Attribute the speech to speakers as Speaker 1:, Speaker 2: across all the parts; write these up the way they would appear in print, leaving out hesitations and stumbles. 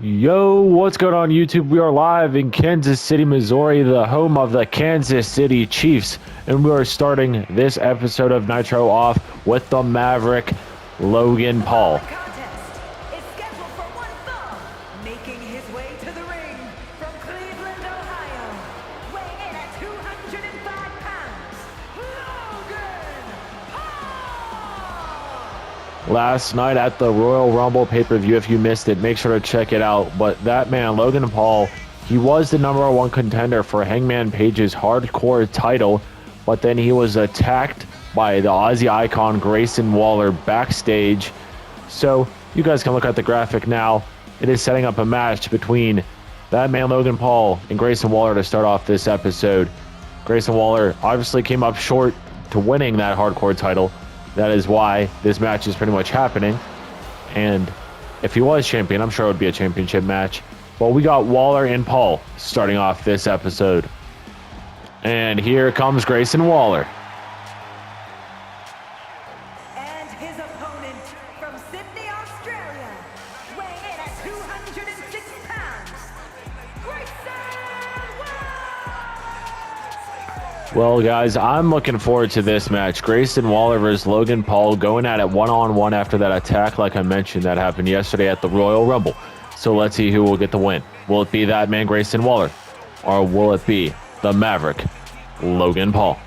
Speaker 1: Yo, what's going on YouTube? We are live in Kansas City, Missouri, the home of the Kansas City Chiefs. And we are starting this episode of Nitro off with the Maverick, Logan Paul.
Speaker 2: Contest is scheduled for one fall, making his way to the ring from Cleveland, Ohio, weighing in at 205 pounds, Logan Paul!
Speaker 1: Last night at the Royal Rumble pay-per-view, if you missed it, make sure to check it out. But that man, Logan Paul, he was the #1 contender for Hangman Page's hardcore title, but then he was attacked by the Aussie icon Grayson Waller backstage. So you guys can look at the graphic now. It is setting up a match between that man, Logan Paul, and Grayson Waller to start off this episode. Grayson Waller obviously came up short to winning that hardcore title. That is why this match is pretty much happening. And if he was champion, I'm sure it would be a championship match. But we got Waller and Paul starting off this episode. And here comes Grayson Waller.
Speaker 2: And his opponent from Sydney, Australia, weighing in at 206 pounds, Grayson Waller!
Speaker 1: Well, guys, I'm looking forward to this match. Grayson Waller versus Logan Paul going at it one-on-one after that attack, like I mentioned, that happened yesterday at the Royal Rumble. So let's see who will get the win. Will it be that man, Grayson Waller? Or will it be the Maverick, Logan Paul?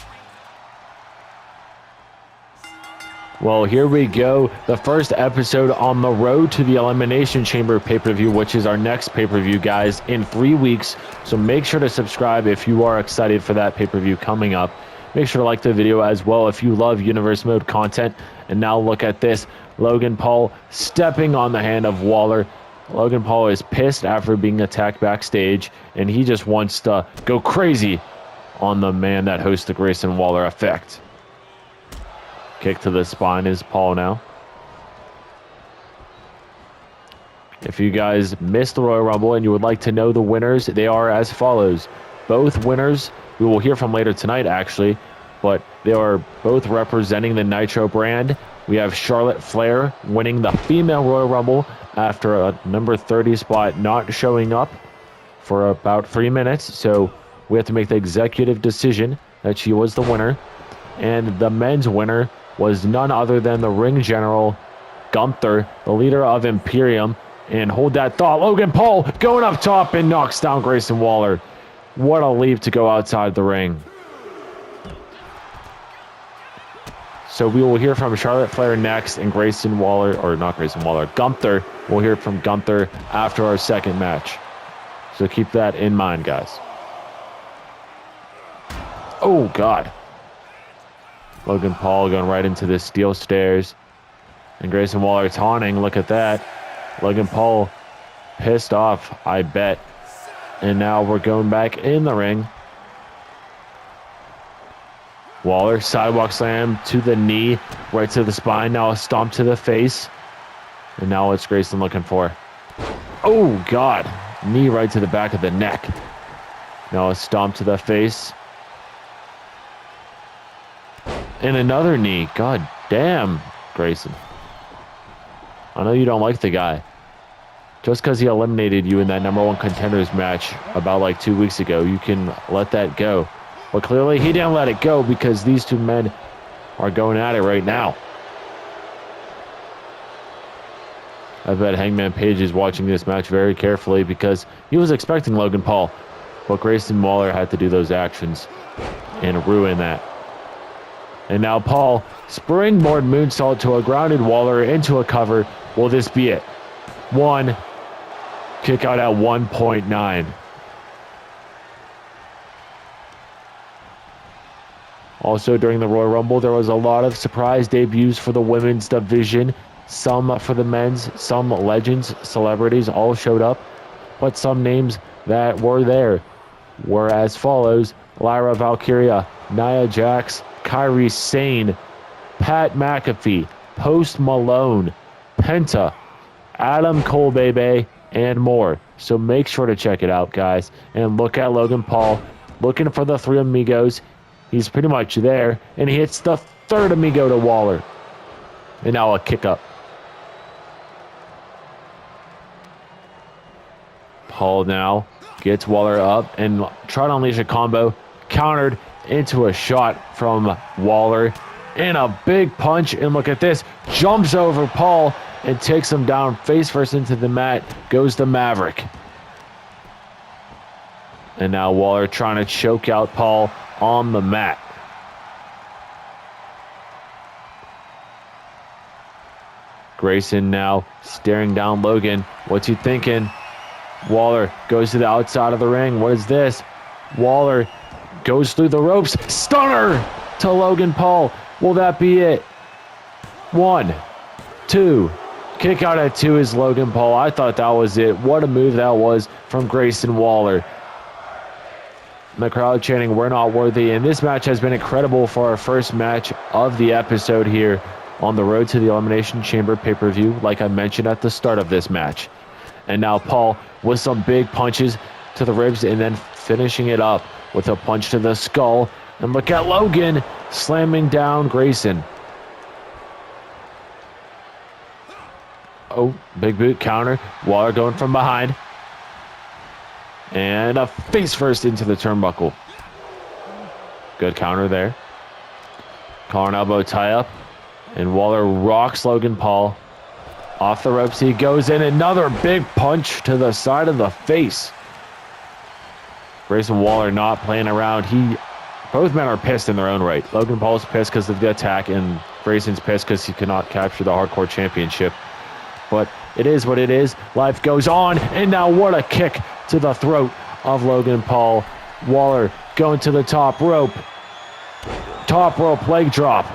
Speaker 1: Well, here we go. The first episode on the road to the Elimination Chamber pay-per-view, which is our next pay-per-view, guys, in 3 weeks. So make sure to subscribe if you are excited for that pay-per-view coming up. Make sure to like the video as well if you love Universe Mode content. And now look at this. Logan Paul stepping on the hand of Waller. Logan Paul is pissed after being attacked backstage, and he just wants to go crazy on the man that hosts the Grayson Waller effect. Kick to the spine is Paul now. If you guys missed the Royal Rumble and you would like to know the winners, they are as follows. Both winners we will hear from later tonight, actually, but they are both representing the Nitro brand. We have Charlotte Flair winning the female Royal Rumble after a number 30 spot not showing up for about 3 minutes. So we have to make the executive decision that she was the winner. And the men's winner was none other than the ring general, Gunther, the leader of Imperium. And hold that thought, Logan Paul going up top and knocks down Grayson Waller. What a leap to go outside the ring. So we will hear from Charlotte Flair next, and Grayson Waller, or not Grayson Waller, Gunther. We'll hear from Gunther after our second match. So keep that in mind, guys. Oh, God. Logan Paul going right into the steel stairs. And Grayson Waller taunting. Look at that. Logan Paul pissed off, I bet. And now we're going back in the ring. Waller, sidewalk slam to the knee, right to the spine. Now a stomp to the face. And now it's Grayson looking for. Oh, God. Knee right to the back of the neck. Now a stomp to the face. And another knee. God damn, Grayson. I know you don't like the guy. Just because he eliminated you in that #1 contenders match about like 2 weeks ago, you can let that go. But clearly he didn't let it go because these two men are going at it right now. I bet Hangman Page is watching this match very carefully because he was expecting Logan Paul. But Grayson Waller had to do those actions and ruin that. And now Paul, springboard moonsault to a grounded Waller into a cover. Will this be it? One. Kick out at 1.9. Also, during the Royal Rumble, there was a lot of surprise debuts for the women's division. Some for the men's, some legends, celebrities all showed up. But some names that were there were as follows. Lyra, Valkyria, Nia Jax, Kairi Sane, Pat McAfee, Post Malone, Penta, Adam Cole, baby, and more. So make sure to check it out, guys. And look at Logan Paul looking for the three amigos. He's pretty much there, and he hits the third amigo to Waller. And now a kick up. Paul now gets Waller up and trying to unleash a combo. Countered into a shot from Waller. And a big punch. And look at this. Jumps over Paul and takes him down face first into the mat. Goes to Maverick. And now Waller trying to choke out Paul on the mat. Grayson now staring down Logan. What's he thinking? Waller goes to the outside of the ring. What is this? Waller goes through the ropes. Stunner to Logan Paul. Will that be it? 1, 2. Kick out at 2 is Logan Paul. I thought that was it. What a move that was from Grayson Waller. The crowd chanting, "We're not worthy." And this match has been incredible for our first match of the episode here on the road to the Elimination Chamber pay-per-view, like I mentioned at the start of this match. And now Paul with some big punches to the ribs and then finishing it up with a punch to the skull. And look at Logan slamming down Grayson. Oh, big boot counter. Waller going from behind. And a face first into the turnbuckle. Good counter there. Collar and elbow tie up. And Waller rocks Logan Paul. Off the ropes he goes in. Another big punch to the side of the face. Grayson Waller not playing around. Both men are pissed in their own right. Logan Paul's pissed because of the attack, and Grayson's pissed because he could not capture the Hardcore Championship. But it is what it is. Life goes on. And now what a kick to the throat of Logan Paul. Waller going to the top rope. Top rope leg drop.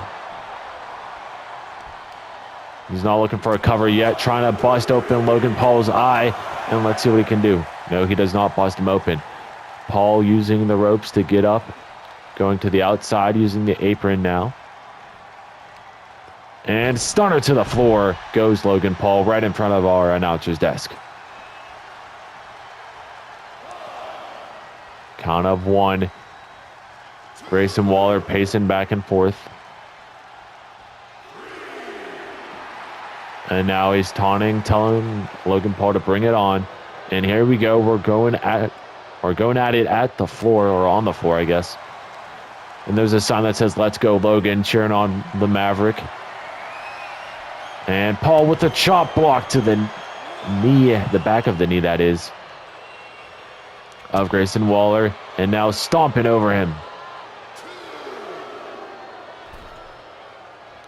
Speaker 1: He's not looking for a cover yet. Trying to bust open Logan Paul's eye. And let's see what he can do. No, he does not bust him open. Paul using the ropes to get up. Going to the outside using the apron now. And stunner to the floor goes Logan Paul right in front of our announcer's desk. Count of 1. Grayson Waller pacing back and forth. And now he's taunting, telling Logan Paul to bring it on. And here we go. We're going at it at the floor, or on the floor, I guess. And there's a sign that says, "Let's go, Logan," cheering on the Maverick. And Paul with a chop block to the knee, the back of the knee, that is, of Grayson Waller. And now stomping over him.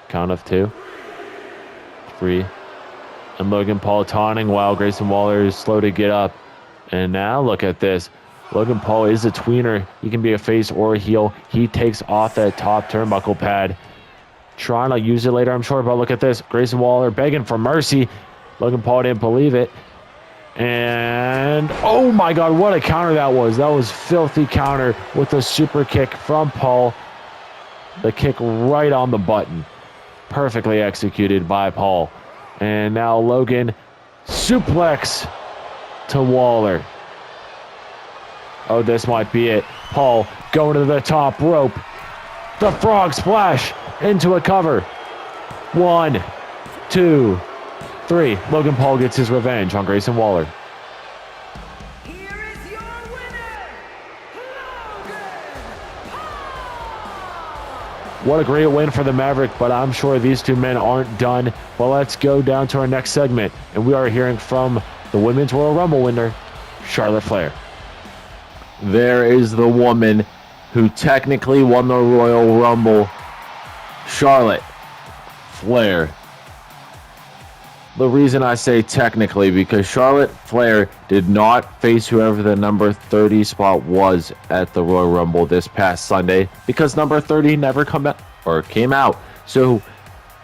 Speaker 1: Count of 2. 3. And Logan Paul taunting while Grayson Waller is slow to get up. And now look at this. Logan Paul is a tweener. He can be a face or a heel. He takes off that top turnbuckle pad. Trying to use it later, I'm sure, but look at this. Grayson Waller begging for mercy. Logan Paul didn't believe it. And oh my God, what a counter that was. That was filthy counter with a super kick from Paul. The kick right on the button. Perfectly executed by Paul. And now Logan suplex to Waller. Oh, this might be it. Paul going to the top rope. The frog splash into a cover. 1, 2, 3. Logan Paul gets his revenge on Grayson Waller.
Speaker 2: Here is your winner, Logan Paul!
Speaker 1: What a great win for the Maverick, but I'm sure these two men aren't done. Well, let's go down to our next segment, and we are hearing from the Women's Royal Rumble winner, Charlotte Flair. There is the woman who technically won the Royal Rumble, Charlotte Flair. The reason I say technically, because Charlotte Flair did not face whoever the number 30 spot was at the Royal Rumble this past Sunday, because number 30 never came out. So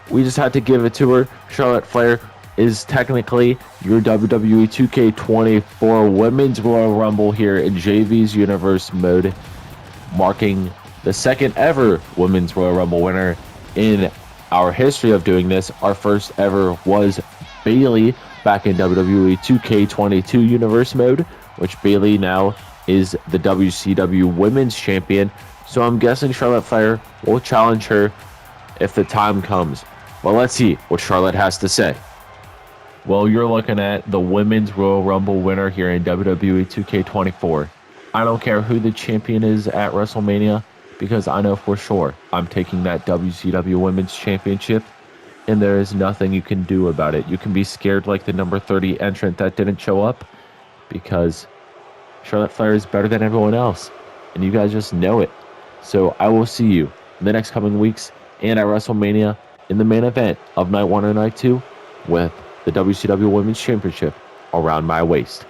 Speaker 1: we just had to give it to her. Charlotte Flair is technically your WWE 2K24 Women's Royal Rumble here in JV's Universe mode, marking the second ever Women's Royal Rumble winner in our history of doing this. Our first ever was Bayley back in WWE 2K22 Universe mode, which Bayley now is the WCW Women's Champion. So I'm guessing Charlotte Flair will challenge her if the time comes. Well, let's see what Charlotte has to say. Well, you're looking at the Women's Royal Rumble winner here in WWE 2K24. I don't care who the champion is at WrestleMania because I know for sure I'm taking that WCW Women's Championship, and there is nothing you can do about it. You can be scared like the number 30 entrant that didn't show up because Charlotte Flair is better than everyone else, and you guys just know it. So I will see you in the next coming weeks and at WrestleMania in the main event of Night 1 and Night 2 with the WCW Women's Championship around my waist.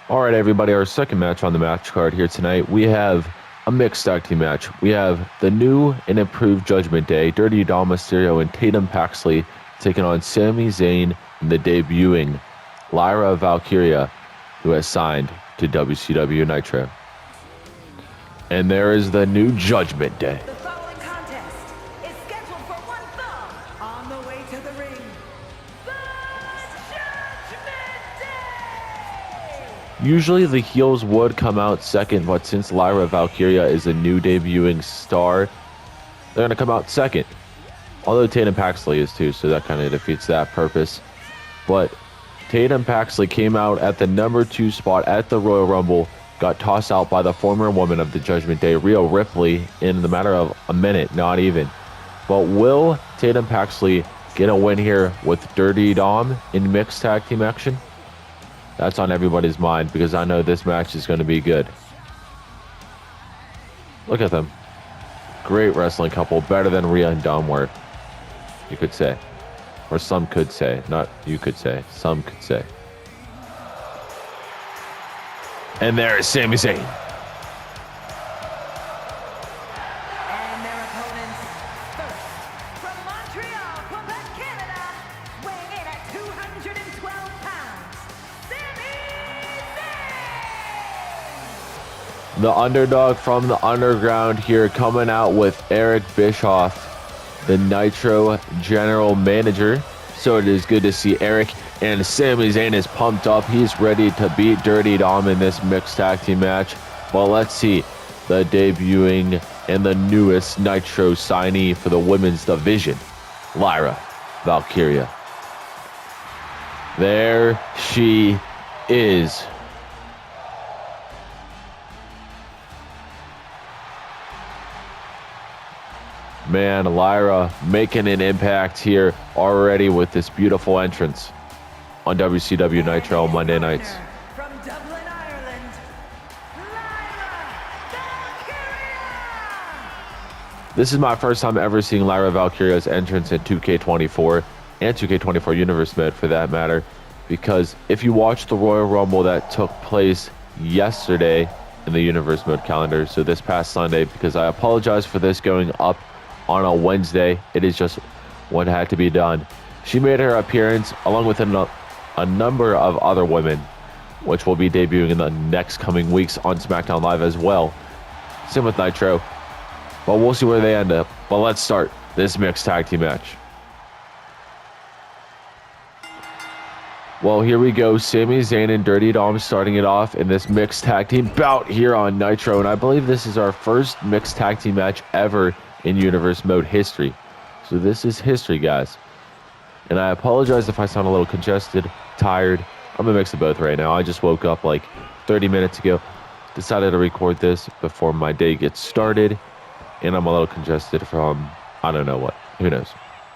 Speaker 1: All right, everybody, our second match on the match card here tonight, we have a mixed tag team match. We have the new and improved Judgment Day, Dirty Dom Mysterio and Tatum Paxley taking on Sami Zayn and the debuting Lyra Valkyria, who has signed to WCW Nitro. And there is the new Judgment Day.
Speaker 2: The following contest is scheduled for one fall. On the way to the ring, the Judgment Day!
Speaker 1: Usually the heels would come out second, but since Lyra Valkyria is a new debuting star, they're going to come out second. Although Tatum Paxley is too, so that kind of defeats that purpose. But Tatum Paxley came out at the number 2 spot at the Royal Rumble, got tossed out by the former woman of the Judgment Day, Rhea Ripley, in the matter of a minute, not even. But will Tatum Paxley get a win here with Dirty Dom in mixed tag team action? That's on everybody's mind because I know this match is going to be good. Look at them. Great wrestling couple, better than Rhea and Dom were, you could say. Or some could say, not you could say, some could say. And there is Sami Zayn.
Speaker 2: And their opponents, first, from Montreal, Quebec, Canada, weighing in at 212 pounds, Sami Zayn!
Speaker 1: The underdog from the underground here, coming out with Eric Bischoff, the Nitro general manager. So it is good to see Eric, and Sami Zayn is pumped up. He's ready to beat Dirty Dom in this mixed tag team match. Well, let's see the debuting and the newest Nitro signee for the women's division, Lyra Valkyria. There she is. Man, Lyra making an impact here already with this beautiful entrance on WCW Nitro on Monday nights.
Speaker 2: From Dublin, Ireland, Lyra Valkyria!
Speaker 1: This is my first time ever seeing Lyra Valkyria's entrance in 2K24 and 2K24 Universe Mode for that matter, because if you watch the Royal Rumble that took place yesterday in the Universe Mode calendar, so this past Sunday, because I apologize for this going up on a Wednesday, it is just what had to be done. She made her appearance along with a number of other women, which will be debuting in the next coming weeks on SmackDown Live as well. Same with Nitro, but we'll see where they end up. But let's start this mixed tag team match. Well, here we go. Sami Zayn and Dirty Dom starting it off in this mixed tag team bout here on Nitro, and I believe this is our first mixed tag team match ever in Universe Mode history. So this is history, guys. And I apologize if I sound a little congested, tired. I'm a mix of both right now. I just woke up like 30 minutes ago. Decided to record this before my day gets started. And I'm a little congested from, I don't know what. Who knows?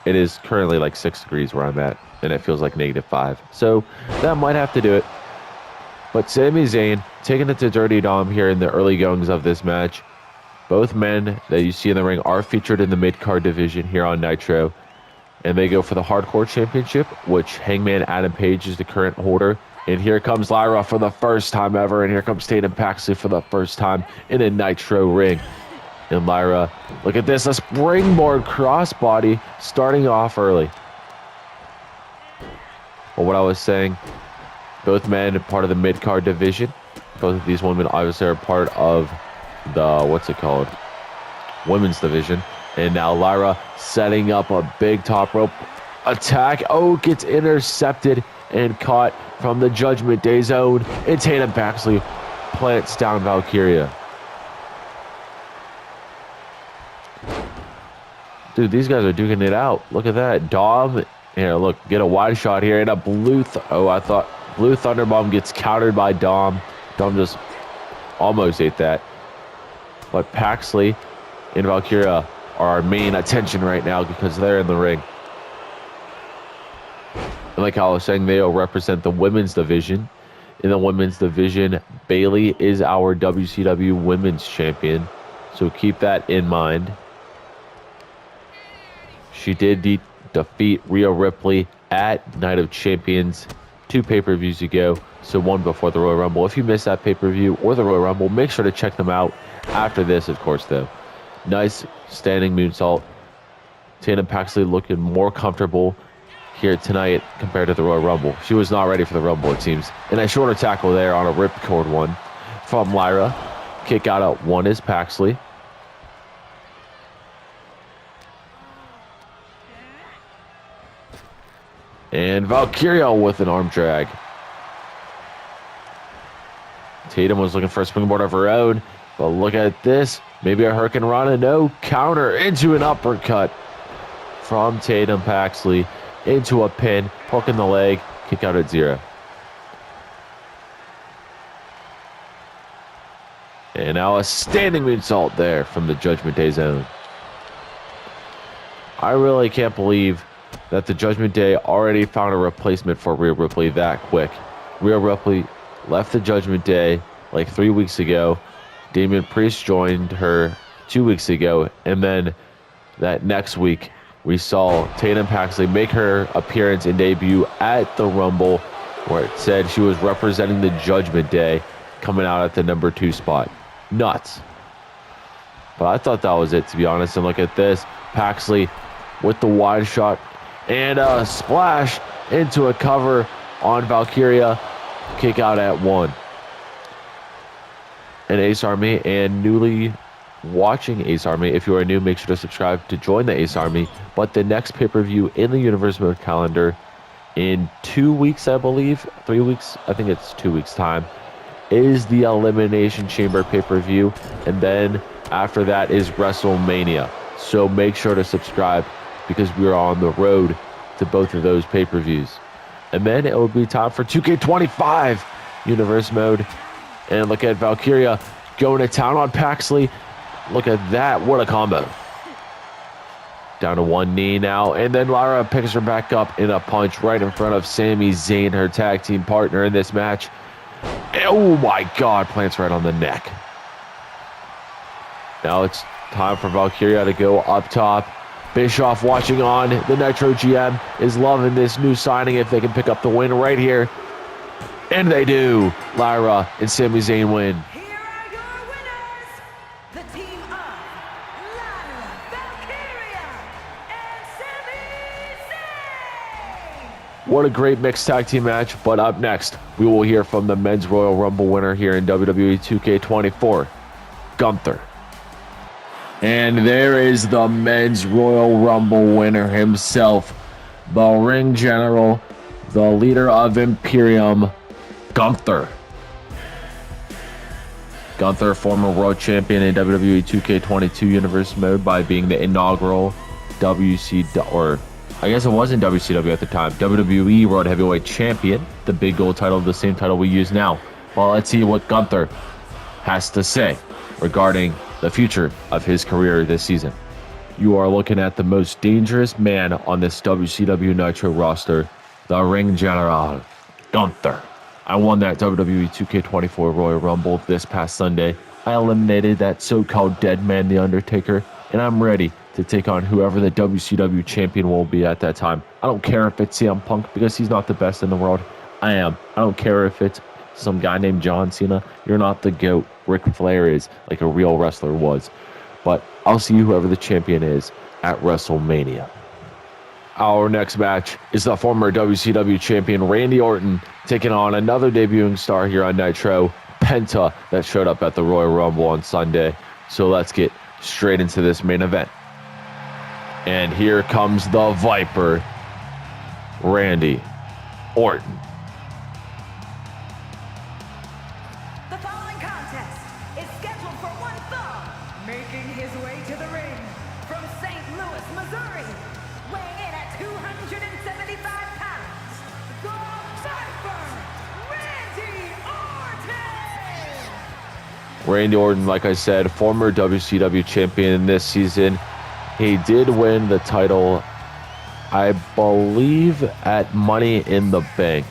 Speaker 1: It is currently like 6 degrees where I'm at. And it feels like -5. So that might have to do it. But Sami Zayn taking it to Dirty Dom here in the early goings of this match. Both men that you see in the ring are featured in the mid-card division here on Nitro. And they go for the Hardcore Championship, which Hangman Adam Page is the current holder. And here comes Lyra for the first time ever. And here comes Tatum Paxley for the first time in a Nitro ring. And Lyra, look at this, a springboard crossbody starting off early. But what I was saying, both men are part of the mid-card division. Both of these women obviously are part of the, what's it called? Women's division. And now Lyra setting up a big top rope attack. Oh, gets intercepted and caught from the Judgment Day zone. And Tatum Paxley plants down Valkyria. Dude, these guys are duking it out. Look at that. Dom Here, look, get a wide shot here and a blue. I thought blue Thunderbomb gets countered by Dom. Dom just almost ate that. But Paxley and Valkyria are our main attention right now because they're in the ring. And like how I was saying, they'll represent the women's division. In the women's division, Bayley is our WCW women's champion. So keep that in mind. She did defeat Rhea Ripley at Night of Champions 2 pay-per-views ago. So 1 before the Royal Rumble. If you missed that pay-per-view or the Royal Rumble, make sure to check them out after this, of course, though. Nice standing moonsault. Tatum Paxley looking more comfortable here tonight compared to the Royal Rumble. She was not ready for the Rumble, it seems. And a shorter tackle there on a ripcord one from Lyra. Kick out at 1 is Paxley. And Valkyria with an arm drag. Tatum was looking for a springboard of her own, but look at this. Maybe a Hurricane Rana. No, counter into an uppercut from Tatum Paxley into a pin, hook in the leg, kick out at 0. And now a standing moonsault there from the Judgment Day zone. I really can't believe that the Judgment Day already found a replacement for Rhea Ripley that quick. Rhea Ripley left the Judgment Day like 3 weeks ago. Damian Priest joined her 2 weeks ago. And then that next week, we saw Tatum Paxley make her appearance and debut at the Rumble, where it said she was representing the Judgment Day, coming out at the number 2 spot. Nuts. But I thought that was it, to be honest. And look at this. Paxley with the wide shot and a splash into a cover on Valkyria. Kick out at 1. And Ace Army, and newly watching Ace Army, if you are new, make sure to subscribe to join the Ace Army. But the next pay-per-view in the Universe Mode calendar in 2 weeks, I believe, 3 weeks, I think it's 2 weeks time, is the Elimination Chamber pay-per-view. And then after that is WrestleMania. So make sure to subscribe because we are on the road to both of those pay-per-views. And then it will be time for 2K25 Universe Mode. And look at Valkyria going to town on Paxley. Look at that. What a combo. Down to 1 knee now. And then Lyra picks her back up in a punch right in front of Sami Zayn, her tag team partner in this match. Oh my God. Plants right on the neck. Now it's time for Valkyria to go up top. Bischoff watching on. The Nitro GM is loving this new signing if they can pick up the win right here. And they do. Lyra and Sami Zayn win.
Speaker 2: Here are your winners, the team of Lyra, Valkyria, and Sami Zayn.
Speaker 1: What a great mixed tag team match. But up next, we will hear from the Men's Royal Rumble winner here in WWE 2K24, Gunther. And there is the Men's Royal Rumble winner himself, the Ring General, the leader of Imperium, Gunther. Gunther, former world champion in WWE 2K22 Universe Mode by being the inaugural or I guess it wasn't WCW at the time, WWE World Heavyweight Champion, the big gold title, the same title we use now. Well, let's see what Gunther has to say regarding the future of his career this season. You are looking at the most dangerous man on this WCW Nitro roster, the Ring General, Gunther. I won that WWE 2K24 Royal Rumble this past Sunday. I eliminated that so-called dead man, The Undertaker, and I'm ready to take on whoever the WCW champion will be at that time. I don't care if it's CM Punk because he's not the best in the world. I am. I don't care if it's some guy named John Cena. You're not the GOAT. Ric Flair is, like a real wrestler was. But I'll see whoever the champion is at WrestleMania. Our next match is the former WCW champion Randy Orton taking on another debuting star here on Nitro, Penta, that showed up at the Royal Rumble on Sunday. So let's get straight into this main event. And here comes the Viper, Randy Orton.
Speaker 2: The following contest is scheduled for one fall, making his way to the ring from St. Louis, Missouri, weighing in at 270
Speaker 1: Randy Orton, like I said, former WCW champion this season. He did win the title, I believe, at Money in the Bank,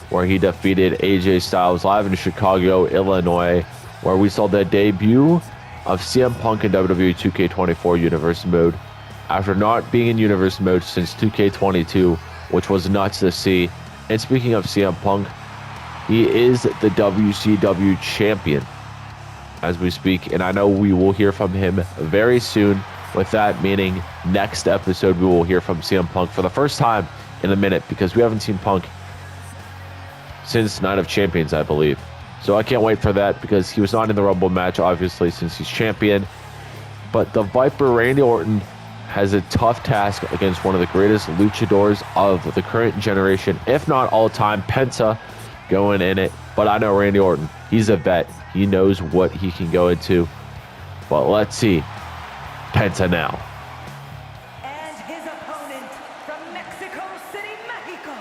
Speaker 1: where he defeated AJ Styles live in Chicago, Illinois, where we saw the debut of CM Punk in WWE 2K24 Universe Mode after not being in Universe Mode since 2K22, which was nuts to see. And speaking of CM Punk, he is the WCW champion as we speak, and I know we will hear from him very soon. With that meaning, next episode we will hear from CM Punk for the first time in a minute, because we haven't seen Punk since Night of Champions, I believe. So I can't wait for that, because he was not in the Rumble match, obviously, since he's champion. But the Viper, Randy Orton, has a tough task against one of the greatest luchadors of the current generation, if not all time, Penta, going in it. But I know Randy Orton, he's a vet. He knows what he can go into. But let's see Penta now.
Speaker 2: And his opponent from Mexico City, Mexico,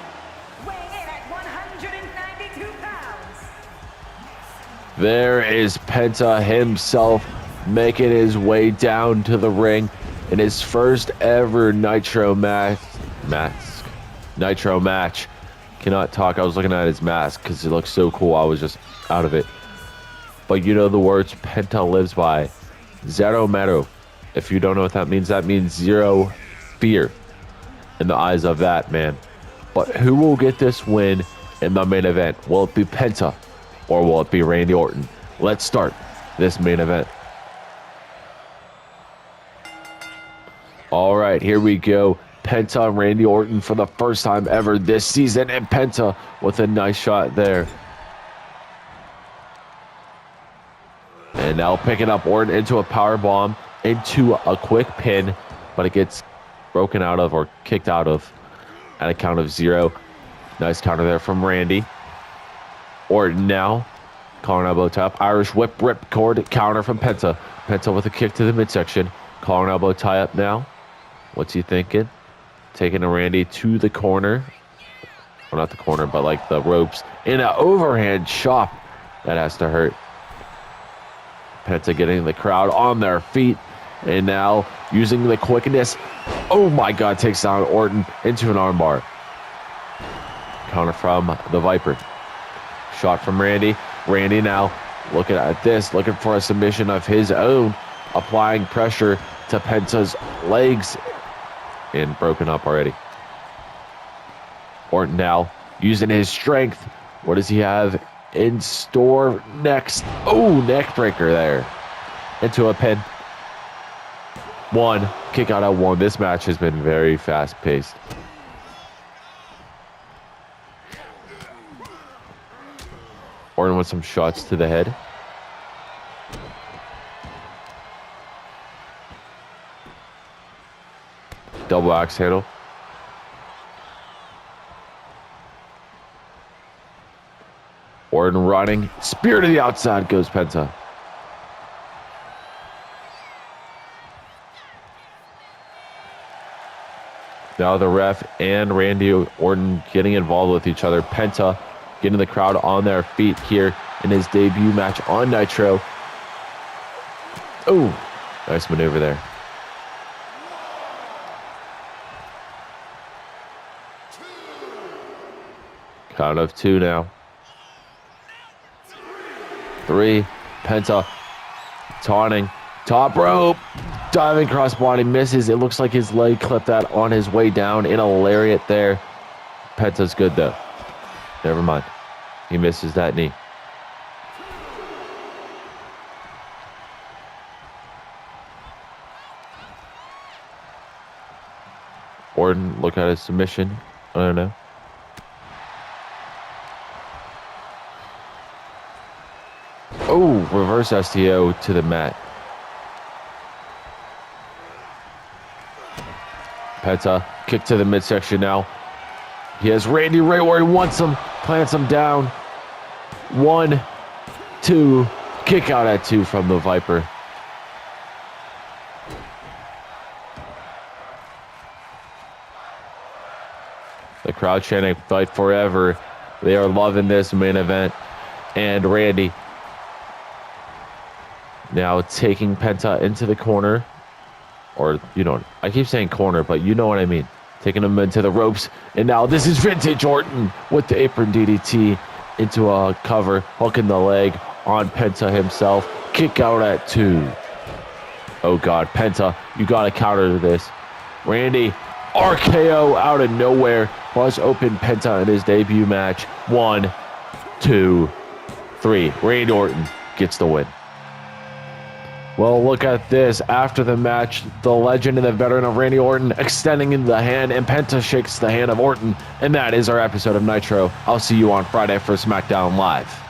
Speaker 2: weighing in at 192 pounds.
Speaker 1: There is Penta himself making his way down to the ring in his first ever Nitro match. Cannot talk. I was looking at his mask because it looks so cool. I was just out of it. But you know the words Penta lives by. Zero miedo. If you don't know what that means zero fear in the eyes of that man. But who will get this win in the main event? Will it be Penta or will it be Randy Orton? Let's start this main event. All right, here we go. Penta and Randy Orton for the first time ever this season, and Penta with a nice shot there. And now picking up Orton into a power bomb, into a quick pin, but it gets broken out of or kicked out of at a count of 0. Nice counter there from Randy. Orton now calling elbow tap, Irish whip, rip cord counter from Penta. Penta with a kick to the midsection, calling elbow tie up now. What's he thinking? Taking a Randy to the corner. Well, not the corner, but like the ropes. In an overhand chop. That has to hurt. Penta getting the crowd on their feet. And now using the quickness. Oh my God, takes down Orton into an armbar. Counter from the Viper. Shot from Randy. Randy now looking at this, looking for a submission of his own. Applying pressure to Penta's legs. And broken up already. Orton now using his strength. What does he have in store next? Oh, neck breaker there. Into a pin. 1. Kick out at 1. This match has been very fast paced. Orton with some shots to the head. Double axe handle. Orton running. Spear to the outside goes Penta. Now the ref and Randy Orton getting involved with each other. Penta getting the crowd on their feet here in his debut match on Nitro. Oh, nice maneuver there. Count of 2 now. 3. Penta taunting. Top rope. Diving crossbody misses. It looks like his leg clipped that on his way down in a lariat there. Penta's good though. Never mind. He misses that knee. Orton, look at his submission. I don't know. Oh, reverse STO to the mat. Penta, kick to the midsection now. He has Randy right where he wants him. Plants him down. 1, 2. Kick out at 2 from the Viper. The crowd chanting "Fight Forever." They are loving this main event. And Randy Now taking Penta into the corner. Or, I keep saying corner, but you know what I mean. Taking him into the ropes. And now this is vintage Orton with the apron DDT into a cover. Hooking the leg on Penta himself. Kick out at 2. Oh, God. Penta, you got to counter this. Randy, RKO out of nowhere. Buzz open Penta in his debut match. 1, 2, 3. Randy Orton gets the win. Well, look at this. After the match, the legend and the veteran of Randy Orton extending the hand, and Penta shakes the hand of Orton. And that is our episode of Nitro. I'll see you on Friday for SmackDown Live.